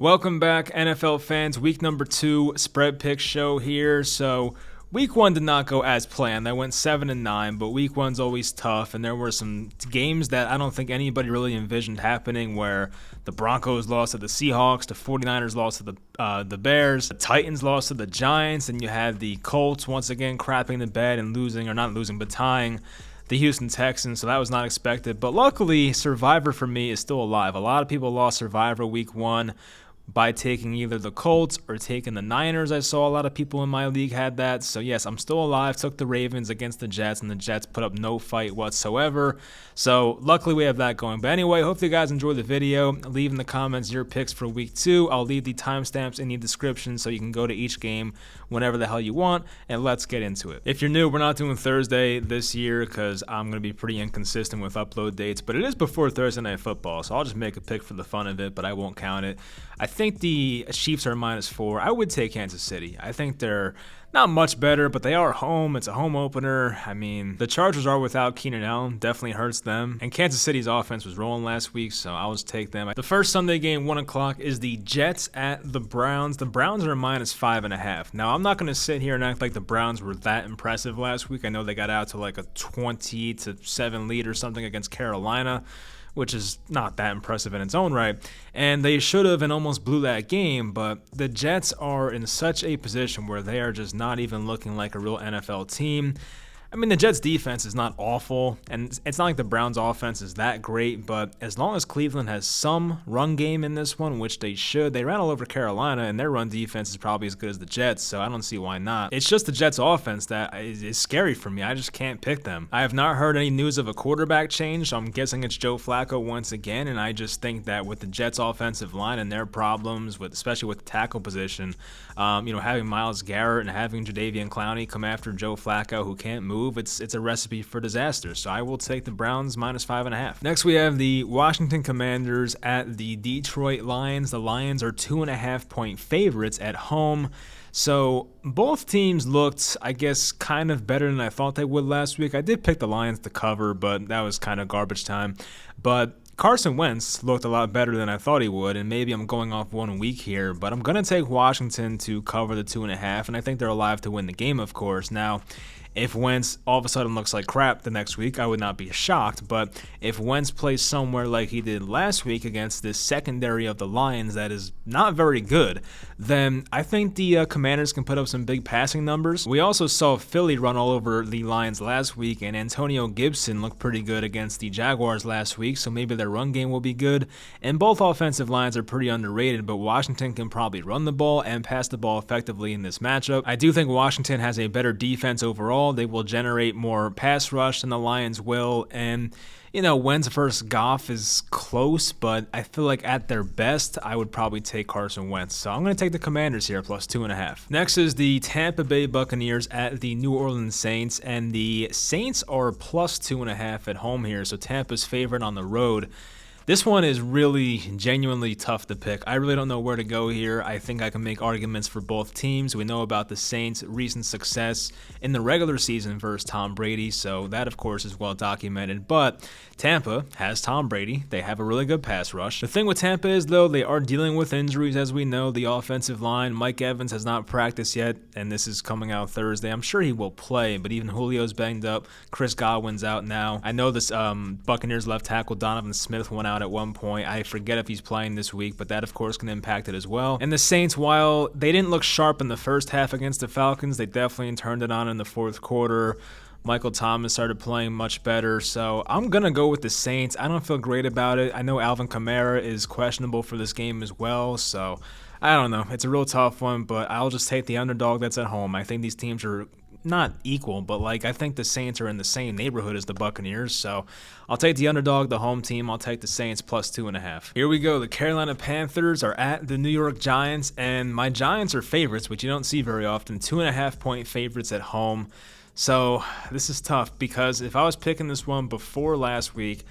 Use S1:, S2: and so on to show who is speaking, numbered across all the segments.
S1: Welcome back, NFL fans. Week number 2 spread pick show here. So week 1 did not go as planned. I went 7-9, but week 1's always tough, and there were some games that I don't think anybody really envisioned happening, where the Broncos lost to the Seahawks, the 49ers lost to the Bears, the Titans lost to the Giants, and you had the Colts once again crapping the bed and tying the Houston Texans, so that was not expected. But luckily, Survivor for me is still alive. A lot of people lost Survivor week 1 by taking either the Colts or taking the Niners. I saw a lot of people in my league had that. So yes, I'm still alive. Took the Ravens against the Jets, and the Jets put up no fight whatsoever. So luckily we have that going. But anyway, hope you guys enjoy the video. Leave in the comments your picks for week 2. I'll leave the timestamps in the description so you can go to each game whenever the hell you want, and let's get into it. If you're new, we're not doing Thursday this year because I'm going to be pretty inconsistent with upload dates, but it is before Thursday Night Football, so I'll just make a pick for the fun of it, but I won't count it. I think the Chiefs are -4. I would take Kansas City. I think they're not much better, but they are home. It's a home opener. I mean, the Chargers are without Keenan Allen. Definitely hurts them. And Kansas City's offense was rolling last week, so I'll just take them. The first Sunday game, 1 o'clock, is the Jets at the Browns. The Browns are -5.5. Now, I'm not going to sit here and act like the Browns were that impressive last week. I know they got out to like a 20-7 lead or something against Carolina, which is not that impressive in its own right. And they should have and almost blew that game, but the Jets are in such a position where they are just not even looking like a real NFL team. I mean, the Jets' defense is not awful, and it's not like the Browns' offense is that great, but as long as Cleveland has some run game in this one, which they should, they ran all over Carolina, and their run defense is probably as good as the Jets, so I don't see why not. It's just the Jets' offense that is scary for me. I just can't pick them. I have not heard any news of a quarterback change, so I'm guessing it's Joe Flacco once again, and I just think that with the Jets' offensive line and their problems, especially with the tackle position, having Myles Garrett and having Jadeveon Clowney come after Joe Flacco, who can't move, it's a recipe for disaster. So I will take the Browns -5.5. Next, we have the Washington Commanders at the Detroit Lions. The Lions are 2.5-point favorites at home. So both teams looked, I guess, kind of better than I thought they would last week. I did pick the Lions to cover, but that was kind of garbage time. But Carson Wentz looked a lot better than I thought he would, and maybe I'm going off 1 week here, but I'm going to take Washington to cover the 2.5, and I think they're alive to win the game, of course. Now, if Wentz all of a sudden looks like crap the next week, I would not be shocked. But if Wentz plays somewhere like he did last week against this secondary of the Lions that is not very good, then I think the Commanders can put up some big passing numbers. We also saw Philly run all over the Lions last week, and Antonio Gibson looked pretty good against the Jaguars last week, so maybe their run game will be good. And both offensive lines are pretty underrated, but Washington can probably run the ball and pass the ball effectively in this matchup. I do think Washington has a better defense overall. They will generate more pass rush than the Lions will, and Wentz versus Goff is close, but I feel like at their best, I would probably take Carson Wentz. So I'm going to take the Commanders here, +2.5. Next is the Tampa Bay Buccaneers at the New Orleans Saints, and the Saints are +2.5 at home here, so Tampa's favorite on the road. This one is really genuinely tough to pick. I really don't know where to go here. I think I can make arguments for both teams. We know about the Saints' recent success in the regular season versus Tom Brady, so that, of course, is well documented. But Tampa has Tom Brady. They have a really good pass rush. The thing with Tampa is, though, they are dealing with injuries, as we know. The offensive line, Mike Evans has not practiced yet, and this is coming out Thursday. I'm sure he will play, but even Julio's banged up. Chris Godwin's out now. I know this Buccaneers left tackle Donovan Smith went out at one point. I forget if he's playing this week, but that, of course, can impact it as well. And the Saints, while they didn't look sharp in the first half against the Falcons, they definitely turned it on in the fourth quarter. Michael Thomas started playing much better, so I'm going to go with the Saints. I don't feel great about it. I know Alvin Kamara is questionable for this game as well, so I don't know. It's a real tough one, but I'll just take the underdog that's at home. I think these teams are not equal, but I think the Saints are in the same neighborhood as the Buccaneers, so I'll take the underdog, the home team. I'll take the Saints +2.5. Here we go. The Carolina Panthers are at the New York Giants, and my Giants are favorites, which you don't see very often. 2.5-point favorites at home. So this is tough because if I was picking this one before last week,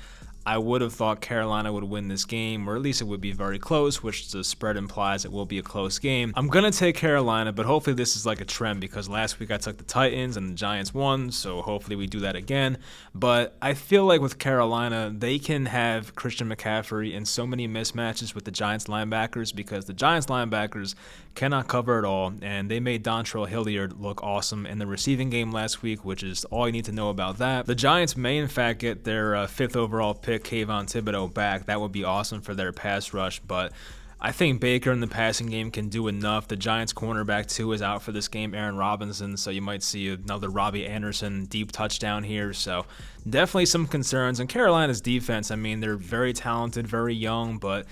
S1: I would have thought Carolina would win this game, or at least it would be very close, which the spread implies it will be a close game. I'm going to take Carolina, but hopefully this is like a trend because last week I took the Titans and the Giants won, so hopefully we do that again. But I feel like with Carolina, they can have Christian McCaffrey in so many mismatches with the Giants linebackers because the Giants linebackers cannot cover it all, and they made Dontrell Hilliard look awesome in the receiving game last week, which is all you need to know about that. The Giants may in fact get their 5th overall pick, Kayvon Thibodeau, back. That would be awesome for their pass rush, but I think Baker in the passing game can do enough. The Giants cornerback too is out for this game, Aaron Robinson, so you might see another Robbie Anderson deep touchdown here. So definitely some concerns. And Carolina's defense, I mean, they're very talented, very young, but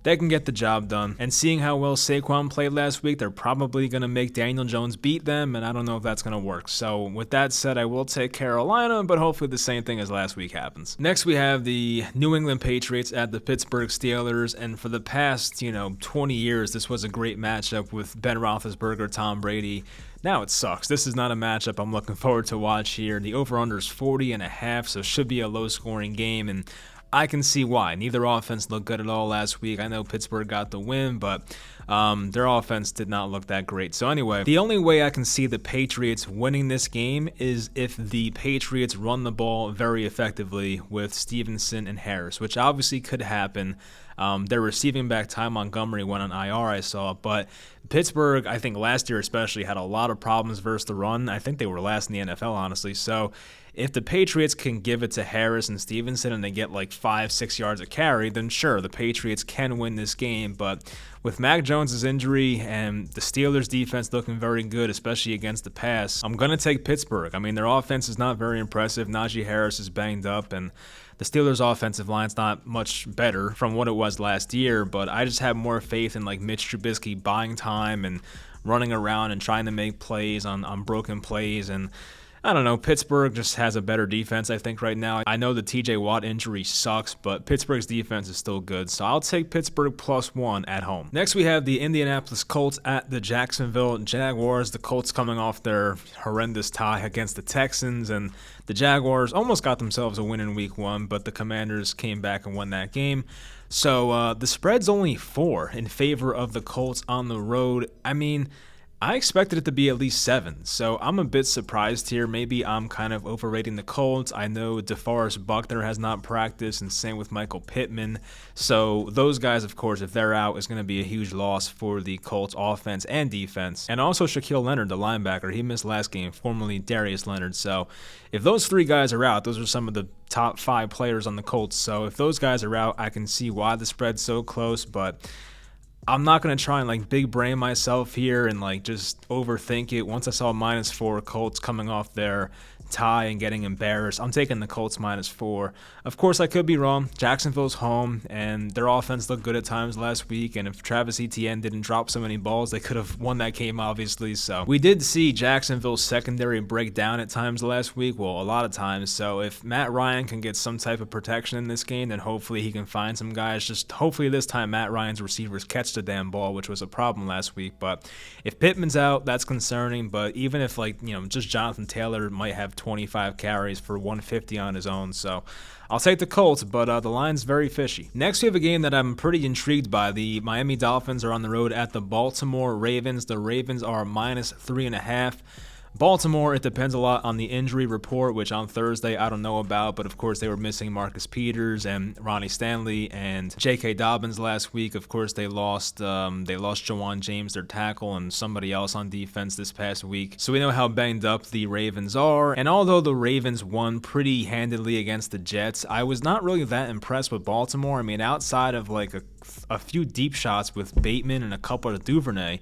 S1: they can get the job done. And seeing how well Saquon played last week, they're probably going to make Daniel Jones beat them, and I don't know if that's going to work. So with that said, I will take Carolina, but hopefully the same thing as last week happens. Next, we have the New England Patriots at the Pittsburgh Steelers, and for the past, 20 years, this was a great matchup with Ben Roethlisberger, Tom Brady. Now it sucks. This is not a matchup I'm looking forward to watch here. The over-under is 40.5, so it should be a low-scoring game, and I can see why. Neither offense looked good at all last week. I know Pittsburgh got the win, but their offense did not look that great. So anyway, the only way I can see the Patriots winning this game is if the Patriots run the ball very effectively with Stevenson and Harris, which obviously could happen. Their receiving back, Ty Montgomery, went on IR, I saw, but Pittsburgh, I think last year especially, had a lot of problems versus the run. I think they were last in the NFL, honestly. So if the Patriots can give it to Harris and Stevenson and they get like 5-6 yards a carry, then sure, the Patriots can win this game. But with Mac Jones' injury and the Steelers' defense looking very good, especially against the pass, I'm going to take Pittsburgh. I mean, their offense is not very impressive. Najee Harris is banged up, and the Steelers' offensive line's not much better from what it was last year, but I just have more faith in like Mitch Trubisky buying time and running around and trying to make plays on broken plays. And I don't know, Pittsburgh just has a better defense, I think, right now. I know the TJ Watt injury sucks, but Pittsburgh's defense is still good, so I'll take Pittsburgh +1 at home. Next, we have the Indianapolis Colts at the Jacksonville Jaguars. The Colts coming off their horrendous tie against the Texans, and the Jaguars almost got themselves a win in Week 1, but the Commanders came back and won that game. So the spread's only 4 in favor of the Colts on the road. I mean, I expected it to be at least 7, so I'm a bit surprised here. Maybe I'm kind of overrating the Colts. I know DeForest Buckner has not practiced, and same with Michael Pittman. So those guys, of course, if they're out, is going to be a huge loss for the Colts offense and defense. And also Shaquille Leonard, the linebacker, he missed last game, formerly Darius Leonard. So if those 3 guys are out, those are some of the top 5 players on the Colts. So if those guys are out, I can see why the spread's so close, but I'm not going to try and like big brain myself here and like just overthink it. Once I saw -4 Colts coming off their tie and getting embarrassed, I'm taking the Colts -4. Of course, I could be wrong. Jacksonville's home, and their offense looked good at times last week, and if Travis Etienne didn't drop so many balls, they could have won that game, obviously. So we did see Jacksonville's secondary break down at times last week, well, a lot of times. So if Matt Ryan can get some type of protection in this game, then hopefully he can find some guys. Just hopefully this time Matt Ryan's receivers catch the damn ball, which was a problem last week. But if Pittman's out, that's concerning. But even if just Jonathan Taylor might have 25 carries for 150 on his own. So I'll take the Colts, but the line's very fishy. Next, we have a game that I'm pretty intrigued by. The Miami Dolphins are on the road at the Baltimore Ravens. The Ravens are -3.5. Baltimore, it depends a lot on the injury report, which on Thursday I don't know about, but of course they were missing Marcus Peters and Ronnie Stanley and J.K. Dobbins last week. Of course they lost Jawan James, their tackle, and somebody else on defense this past week. So we know how banged up the Ravens are. And although the Ravens won pretty handedly against the Jets, I was not really that impressed with Baltimore. I mean, outside of like a few deep shots with Bateman and a couple of Duvernay,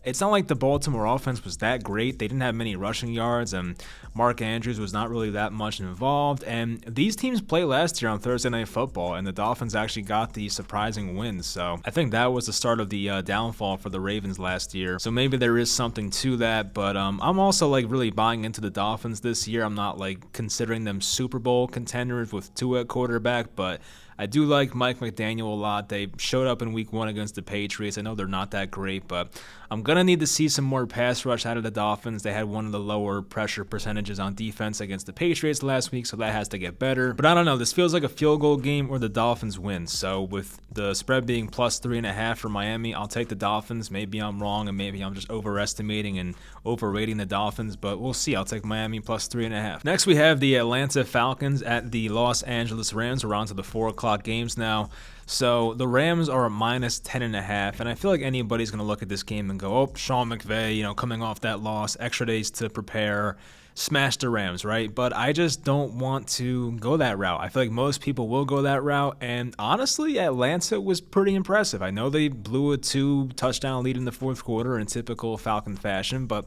S1: it's not like the Baltimore offense was that great. They didn't have many rushing yards, and Mark Andrews was not really that much involved. And these teams played last year on Thursday Night Football, and the Dolphins actually got the surprising win. So I think that was the start of the downfall for the Ravens last year. So maybe there is something to that, but I'm also like really buying into the Dolphins this year. I'm not like considering them Super Bowl contenders with Tua at quarterback, but I do like Mike McDaniel a lot. They showed up in week 1 against the Patriots. I know they're not that great, but I'm going to need to see some more pass rush out of the Dolphins. They had one of the lower pressure percentages on defense against the Patriots last week, so that has to get better. But I don't know. This feels like a field goal game or the Dolphins win. So with the spread being plus 3.5 for Miami, I'll take the Dolphins. Maybe I'm wrong, and maybe I'm just overestimating and overrating the Dolphins, but we'll see. I'll take Miami plus 3.5. Next, we have the Atlanta Falcons at the Los Angeles Rams. We're on to the 4 o'clock games now. So the Rams are a minus 10.5, and I feel like anybody's going to look at this game and go, oh, Sean McVay, coming off that loss, extra days to prepare, smash the Rams, right? But I just don't want to go that route. I feel like most people will go that route, and honestly, Atlanta was pretty impressive. I know they blew a 2-touchdown lead in the fourth quarter in typical Falcon fashion, but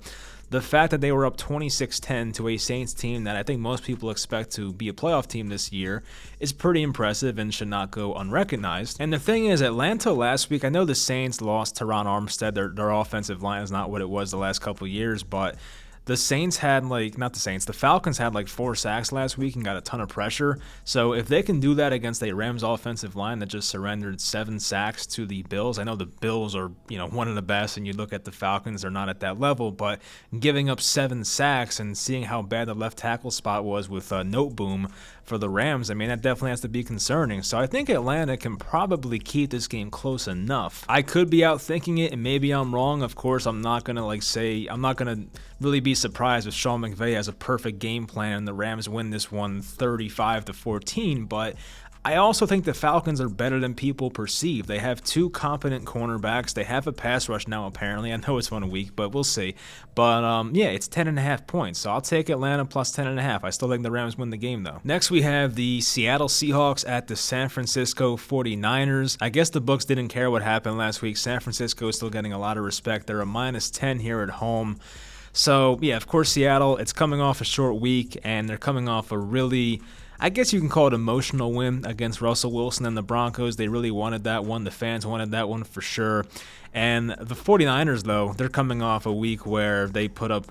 S1: the fact that they were up 26-10 to a Saints team that I think most people expect to be a playoff team this year is pretty impressive and should not go unrecognized. And the thing is, Atlanta last week, I know the Saints lost Teron Armstead. Their offensive line is not what it was the last couple of years, but the Falcons had 4 sacks last week and got a ton of pressure. So if they can do that against a Rams offensive line that just surrendered 7 sacks to the Bills, I know the Bills are, one of the best, and you look at the Falcons, they're not at that level, but giving up 7 sacks and seeing how bad the left tackle spot was with Noteboom for the Rams, I mean, that definitely has to be concerning. So I think Atlanta can probably keep this game close enough. I could be out thinking it, and maybe I'm wrong. Of course, I'm not going to really be surprised if Sean McVay has a perfect game plan and the Rams win this one 35-14, but I also think the Falcons are better than people perceive. They have 2 competent cornerbacks. They have a pass rush now, apparently. I know it's 1 week, but we'll see. But, it's 10.5 points, so I'll take Atlanta plus 10.5. I still think the Rams win the game, though. Next, we have the Seattle Seahawks at the San Francisco 49ers. I guess the books didn't care what happened last week. San Francisco is still getting a lot of respect. They're a minus 10 here at home. So, yeah, of course, Seattle, it's coming off a short week, and they're coming off a really, I guess you can call it emotional win against Russell Wilson and the Broncos. They really wanted that one. The fans wanted that one for sure. And the 49ers, though, they're coming off a week where they put up,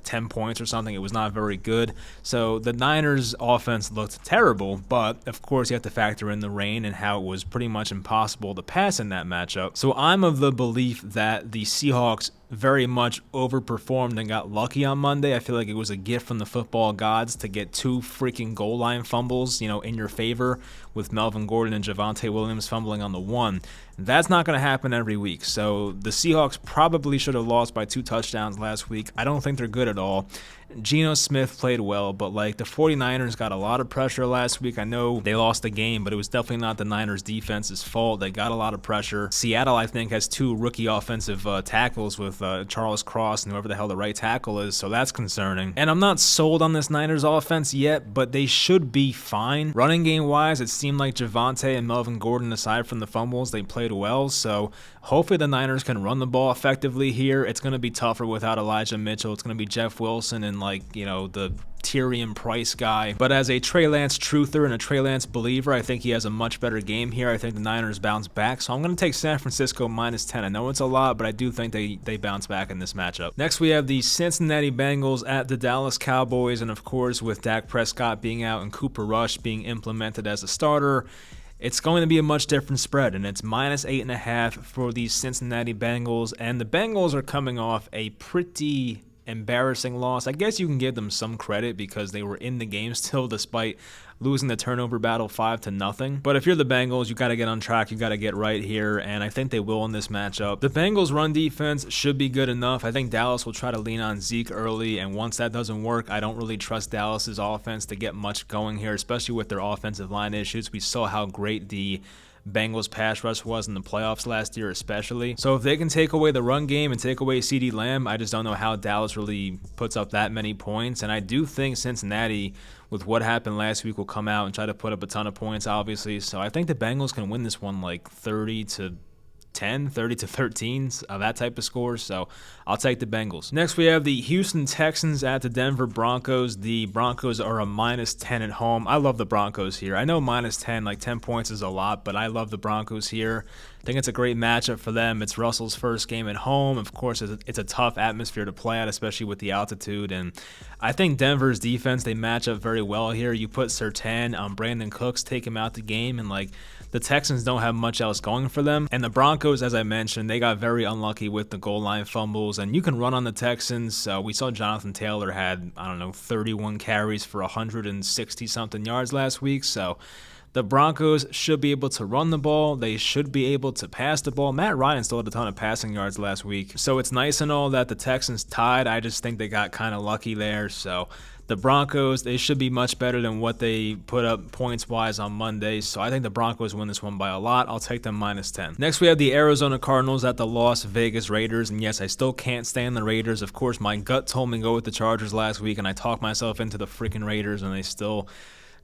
S1: 10 points or something. It was not very good. So the Niners' offense looked terrible, but, of course, you have to factor in the rain and how it was pretty much impossible to pass in that matchup. So I'm of the belief that the Seahawks very much overperformed and got lucky on Monday. I feel like it was a gift from the football gods to get 2 freaking goal line fumbles, in your favor, with Melvin Gordon and Javonte Williams fumbling on the one. That's not going to happen every week. So the Seahawks probably should have lost by 2 touchdowns last week. I don't think they're good at all. Geno Smith played well, but the 49ers got a lot of pressure last week. I know they lost the game, but it was definitely not the Niners defense's fault. They got a lot of pressure. Seattle, I think, has 2 rookie offensive tackles with Charles Cross and whoever the hell the right tackle is, so that's concerning. And I'm not sold on this Niners offense yet, but they should be fine. Running game-wise, it seemed like Javonte and Melvin Gordon, aside from the fumbles, they played well, so hopefully the Niners can run the ball effectively here. It's going to be tougher without Elijah Mitchell. It's going to be Jeff Wilson and the Tyrion Price guy. But as a Trey Lance truther and a Trey Lance believer, I think he has a much better game here. I think the Niners bounce back, so I'm going to take San Francisco minus 10. I know it's a lot, but I do think they bounce back in this matchup. Next, we have the Cincinnati Bengals at the Dallas Cowboys, and of course, with Dak Prescott being out and Cooper Rush being implemented as a starter, it's going to be a much different spread, and it's minus 8.5 for the Cincinnati Bengals, and the Bengals are coming off a pretty embarrassing loss. I guess you can give them some credit because they were in the game still despite losing the turnover battle 5-0. But if you're the Bengals, you got to get on track. You got to get right here, and I think they will in this matchup. The Bengals' run defense should be good enough. I think Dallas will try to lean on Zeke early, and once that doesn't work, I don't really trust Dallas's offense to get much going here, especially with their offensive line issues. We saw how great the Bengals pass rush was in the playoffs last year especially. So if they can take away the run game and take away CeeDee Lamb, I just don't know how Dallas really puts up that many points. And I do think Cincinnati, with what happened last week, will come out and try to put up a ton of points, obviously. So I think the Bengals can win this one 30-10 10, 30-13, that type of score. So I'll take the Bengals. Next, we have the Houston Texans at the Denver Broncos. The Broncos are a -10 at home. I love the Broncos here. I know -10, like 10 points is a lot, but I love the Broncos here. I think it's a great matchup for them. It's Russell's first game at home. Of course, it's a tough atmosphere to play at, especially with the altitude. And I think Denver's defense, they match up very well here. You put Surtain on Brandon Cooks, take him out the game, and like the Texans don't have much else going for them. And the Broncos, as I mentioned, they got very unlucky with the goal line fumbles. And you can run on the Texans. We saw Jonathan Taylor had, 31 carries for 160-something yards last week. So the Broncos should be able to run the ball. They should be able to pass the ball. Matt Ryan still had a ton of passing yards last week. So it's nice and all that the Texans tied. I just think they got kind of lucky there. So the Broncos, they should be much better than what they put up points-wise on Monday. So I think the Broncos win this one by a lot. I'll take them -10. Next, we have the Arizona Cardinals at the Las Vegas Raiders. And yes, I still can't stand the Raiders. Of course, my gut told me to go with the Chargers last week, and I talked myself into the freaking Raiders, and they still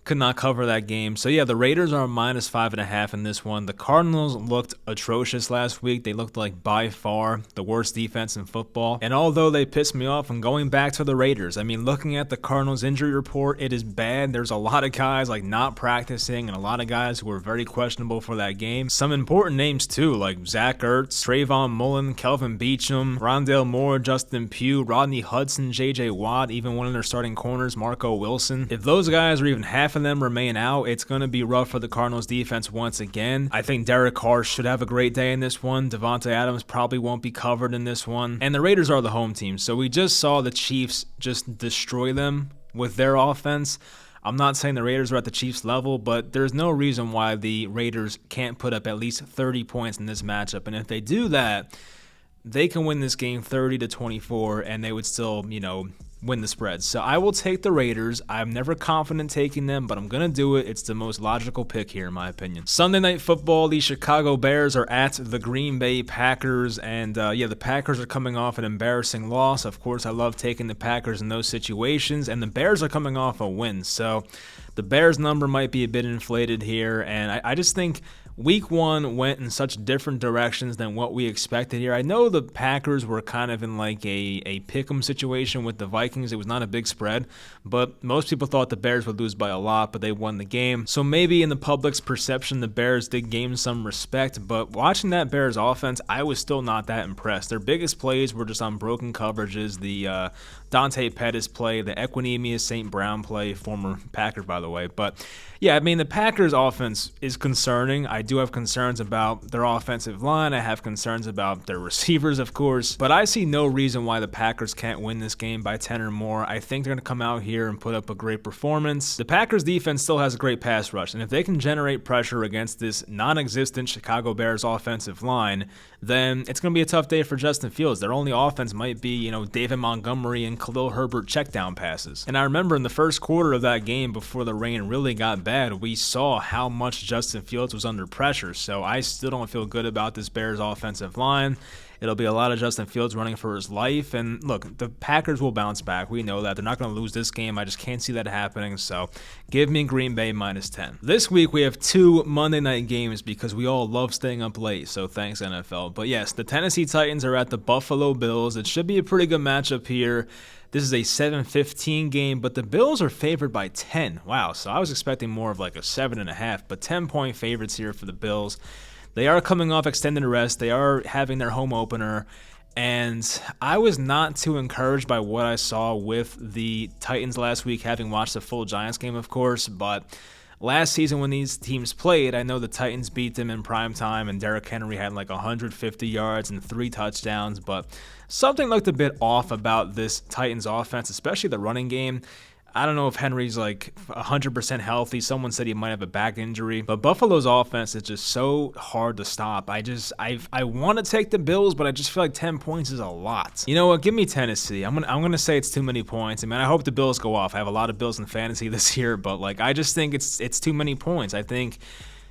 S1: could not cover that game. So yeah, the Raiders are -5.5 in this one. The Cardinals looked atrocious last week. They looked like by far the worst defense in football. And although they pissed me off, I'm going back to the Raiders. I mean, looking at the Cardinals injury report, it is bad. There's a lot of guys like not practicing and a lot of guys who were very questionable for that game. Some important names too, like Zach Ertz, Trayvon Mullen, Kelvin Beachum, Rondale Moore, Justin Pugh, Rodney Hudson, J.J. Watt, even one of their starting corners, Marco Wilson. If those guys are even half of them remain out, it's going to be rough for the Cardinals defense once again. I think Derek Carr should have a great day in this one. Devontae Adams probably won't be covered in this one. And the Raiders are the home team, so we just saw the Chiefs just destroy them with their offense. I'm not saying the Raiders are at the Chiefs level, but there's no reason why the Raiders can't put up at least 30 points in this matchup. And if they do that, they can win this game 30-24, and they would still, win the spread. So I will take the Raiders. I'm never confident taking them, but I'm going to do it. It's the most logical pick here, in my opinion. Sunday Night Football, the Chicago Bears are at the Green Bay Packers, and the Packers are coming off an embarrassing loss. Of course, I love taking the Packers in those situations, and the Bears are coming off a win. So the Bears number might be a bit inflated here, and I just think Week 1 went in such different directions than what we expected here. I know the Packers were kind of in like a pick'em situation with the Vikings. It was not a big spread, but most people thought the Bears would lose by a lot, but they won the game. So maybe in the public's perception, the Bears did gain some respect, but watching that Bears offense, I was still not that impressed. Their biggest plays were just on broken coverages, the Dante Pettis play, the Equanimeous St. Brown play, former Packer, by the way. But yeah, I mean, the Packers offense is concerning. I do have concerns about their offensive line. I have concerns about their receivers, of course. But I see no reason why the Packers can't win this game by 10 or more. I think they're going to come out here and put up a great performance. The Packers defense still has a great pass rush, and if they can generate pressure against this non-existent Chicago Bears offensive line, then it's going to be a tough day for Justin Fields. Their only offense might be, David Montgomery and Khalil Herbert check down passes. And I remember in the first quarter of that game, before the rain really got bad, we saw how much Justin Fields was under pressure. So I still don't feel good about this Bears offensive line. It'll be a lot of Justin Fields running for his life. And look, the Packers will bounce back. We know that. They're not going to lose this game. I just can't see that happening. So give me Green Bay -10. This week we have 2 Monday night games because we all love staying up late. So thanks, NFL. But yes, the Tennessee Titans are at the Buffalo Bills. It should be a pretty good matchup here. This is a 7-15 game, but the Bills are favored by 10. Wow, so I was expecting more of like a 7.5, but 10-point favorites here for the Bills. They are coming off extended rest. They are having their home opener, and I was not too encouraged by what I saw with the Titans last week, having watched the full Giants game, of course, but last season when these teams played, I know the Titans beat them in prime time, and Derrick Henry had like 150 yards and 3 touchdowns, but something looked a bit off about this Titans offense, especially the running game. I don't know if Henry's like 100% healthy. Someone said he might have a back injury, but Buffalo's offense is just so hard to stop. I want to take the Bills, but I just feel like 10 points is a lot. You know what? Give me Tennessee. I'm gonna say it's too many points. I mean, I hope the Bills go off. I have a lot of Bills in fantasy this year, but like I just think it's too many points. I think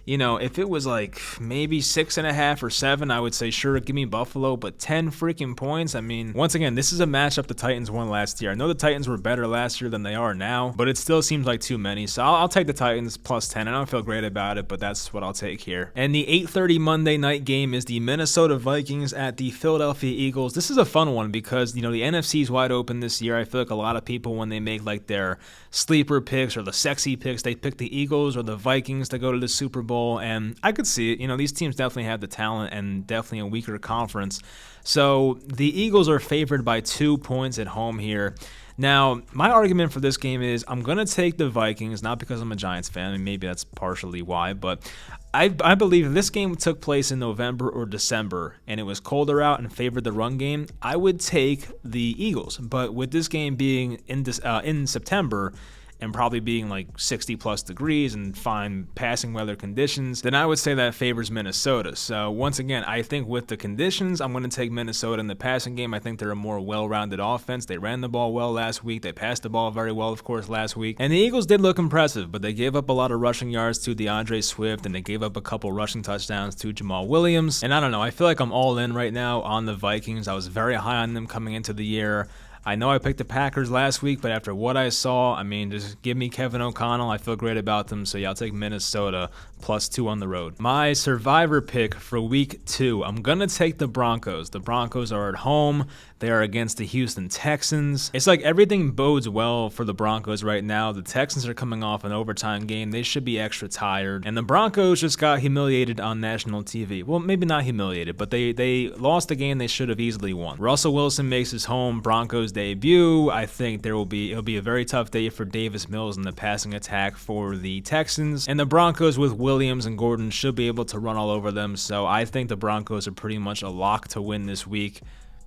S1: If it was like maybe 6.5 or 7, I would say sure, give me Buffalo, but 10 freaking points. I mean, once again, this is a matchup the Titans won last year. I know the Titans were better last year than they are now, but it still seems like too many. So I'll take the Titans plus 10. I don't feel great about it, but that's what I'll take here. And the 8:30 Monday night game is the Minnesota Vikings at the Philadelphia Eagles. This is a fun one because, the NFC is wide open this year. I feel like a lot of people, when they make like their sleeper picks or the sexy picks, they pick the Eagles or the Vikings to go to the Super Bowl. And I could see it. These teams definitely have the talent and definitely a weaker conference. So the Eagles are favored by 2 points at home here. Now, my argument for this game is I'm going to take the Vikings, not because I'm a Giants fan. I mean, maybe that's partially why, but I believe if this game took place in November or December and it was colder out and favored the run game, I would take the Eagles. But with this game being in September, and probably being like 60 plus degrees and fine passing weather conditions, then I would say that favors Minnesota. So once again, I think with the conditions, I'm going to take Minnesota in the passing game. I think they're a more well-rounded offense. They ran the ball well last week. They passed the ball very well, of course, last week. And the Eagles did look impressive, but they gave up a lot of rushing yards to DeAndre Swift, and they gave up a couple rushing touchdowns to Jamal Williams. And I don't know, I feel like I'm all in right now on the Vikings. I was very high on them coming into the year. I know I picked the Packers last week, but after what I saw, I mean, just give me Kevin O'Connell. I feel great about them, so yeah, I'll take Minnesota plus 2 on the road. My survivor pick for week 2, I'm going to take the Broncos. The Broncos are at home. They are against the Houston Texans. It's like everything bodes well for the Broncos right now. The Texans are coming off an overtime game. They should be extra tired. And the Broncos just got humiliated on national TV. Well, maybe not humiliated, but they lost a game they should have easily won. Russell Wilson makes his home Broncos debut. I think it'll be a very tough day for Davis Mills in the passing attack for the Texans. And the Broncos with Williams and Gordon should be able to run all over them. So I think the Broncos are pretty much a lock to win this week.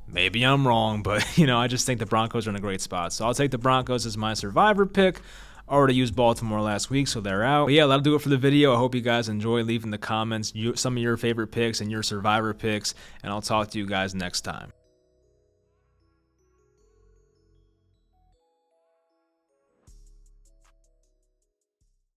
S1: Maybe I'm wrong, but, I just think the Broncos are in a great spot. So I'll take the Broncos as my survivor pick. Already used Baltimore last week, so they're out. But yeah, that'll do it for the video. I hope you guys enjoy. Leave in the comments some of your favorite picks and your survivor picks, and I'll talk to you guys next time.